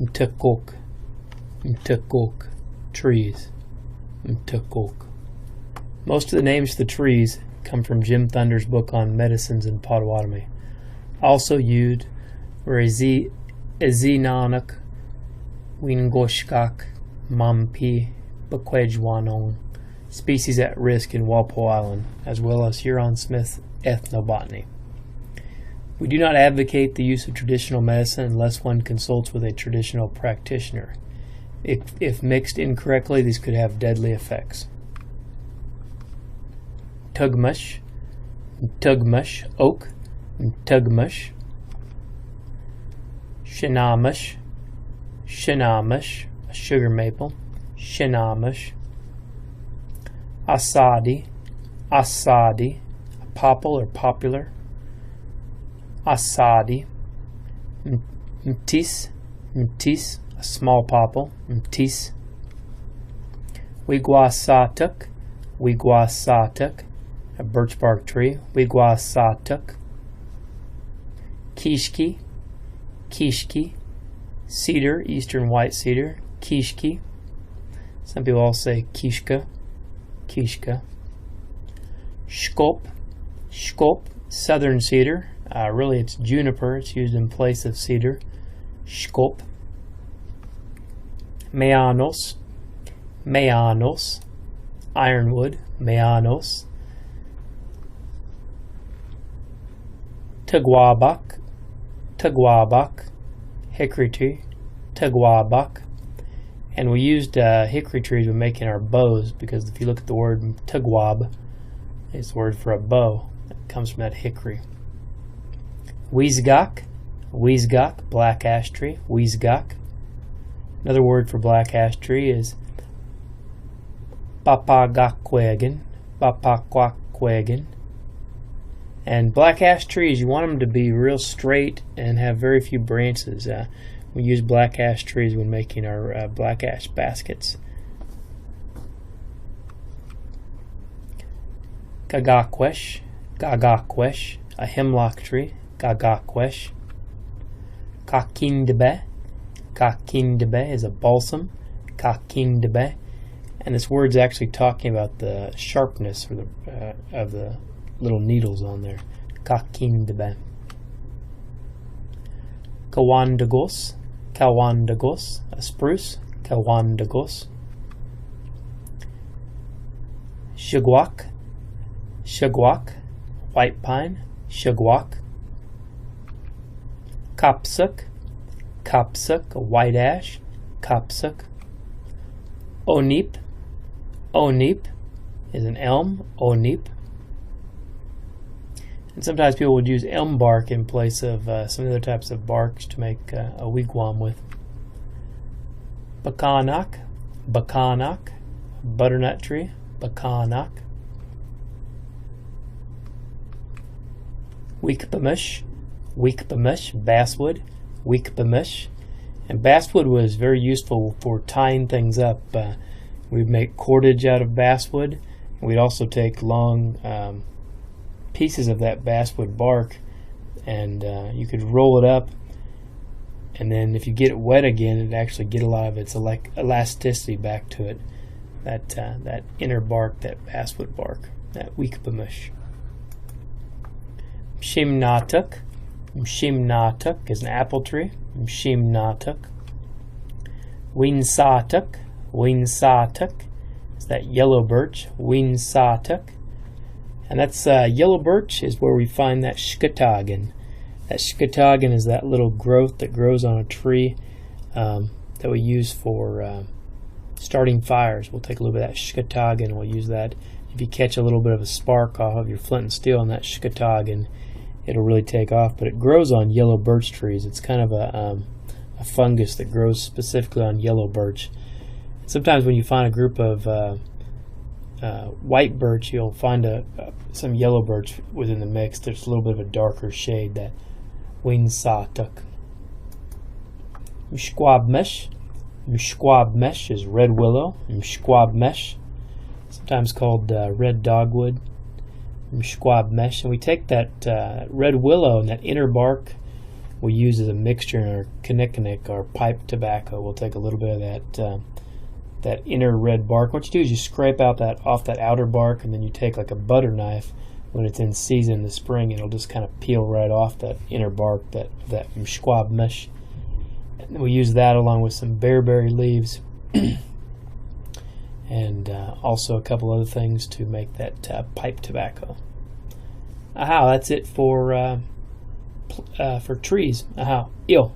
mtukok, mtukok, trees, mtukok. Most of the names for the trees come from Jim Thunder's book on medicines in Potawatomi. Also used were Ezinanuk, Wingoshkak, Mampi, Bequejwanong, species at risk in Walpole Island, as well as Huron-Smith ethnobotany. We do not advocate the use of traditional medicine unless one consults with a traditional practitioner. If mixed incorrectly, these could have deadly effects. Tugmush, tugmush, oak, tugmush. Shinamish, shinamish, a sugar maple, shinamish. Asadi, asadi, a popple or popular. Asadi. Mtis, mtis, a small popple, mtis. Wigwasatuk, wigwasatuk, a birch bark tree, wigwasatuk. Kishki, kishki, cedar, eastern white cedar, kishki. Some people also say kishka, kishka. Shkop, shkop, southern cedar. Really it's juniper, it's used in place of cedar. Shkop. Meanos, meanos, ironwood, meanos. Tugwabak, tugwabak, hickory tree, tugwabak. And we used hickory trees when making our bows, because if you look at the word tugwab, it's the word for a bow. It comes from that hickory. Weizgok, weizgok, black ash tree, weizgok. Another word for black ash tree is bapagakwegan, bapakwakwegin. And black ash trees, you want them to be real straight and have very few branches. We use black ash trees when making our black ash baskets. Gagakwesh, gagakwesh, a hemlock tree, gagakwesh. Kakindebe, kakindebe is a balsam, kakindebe. And this word's actually talking about the sharpness or of the little needles on there. Kakindebe. Kawandagos, kawandagos, a spruce, kawandagos. Shugwak, shugwak, white pine, shugwak. Kapsuk, kapsuk, a white ash, kapsuk. Onip, onip is an elm, onip. And sometimes people would use elm bark in place of some other types of barks to make a wigwam with. Bakanak, bakanak, butternut tree, bakanak. Weekpamish, weekpamish, basswood, weekpamish. And basswood was very useful for tying things up. We'd make cordage out of basswood. We'd also take long pieces of that basswood bark, and you could roll it up, and then if you get it wet again, it'd actually get a lot of its elasticity back to it. That inner bark, that basswood bark, that weekpamish. Mshimnatuk, mshimnatuk is an apple tree. Mshimnatuk. Weensatuk, weensatuk is that yellow birch. Weensatuk. And that's yellow birch is where we find that shkatagan. That shkatagan is that little growth that grows on a tree that we use for starting fires. We'll take a little bit of that shkatagan and we'll use that. If you catch a little bit of a spark off of your flint and steel on that shkatagan, it'll really take off. But it grows on yellow birch trees. It's kind of a fungus that grows specifically on yellow birch. Sometimes when you find a group of white birch, you'll find some yellow birch within the mix. There's a little bit of a darker shade, that weensatuk. Mshkwabmesh. Mshkwabmesh is red willow. Mshkwabmesh, sometimes called red dogwood. Mshkwabmesh. And we take that red willow and that inner bark we use as a mixture in our kinnikinnick, our pipe tobacco. We'll take a little bit of that inner red bark. What you do is you scrape out off that outer bark, and then you take like a butter knife. When it's in season in the spring, it'll just kind of peel right off that inner bark, that mshquab mush. And we use that along with some bearberry leaves, and also a couple other things to make that pipe tobacco. Aha, that's it for trees. Aha, eel.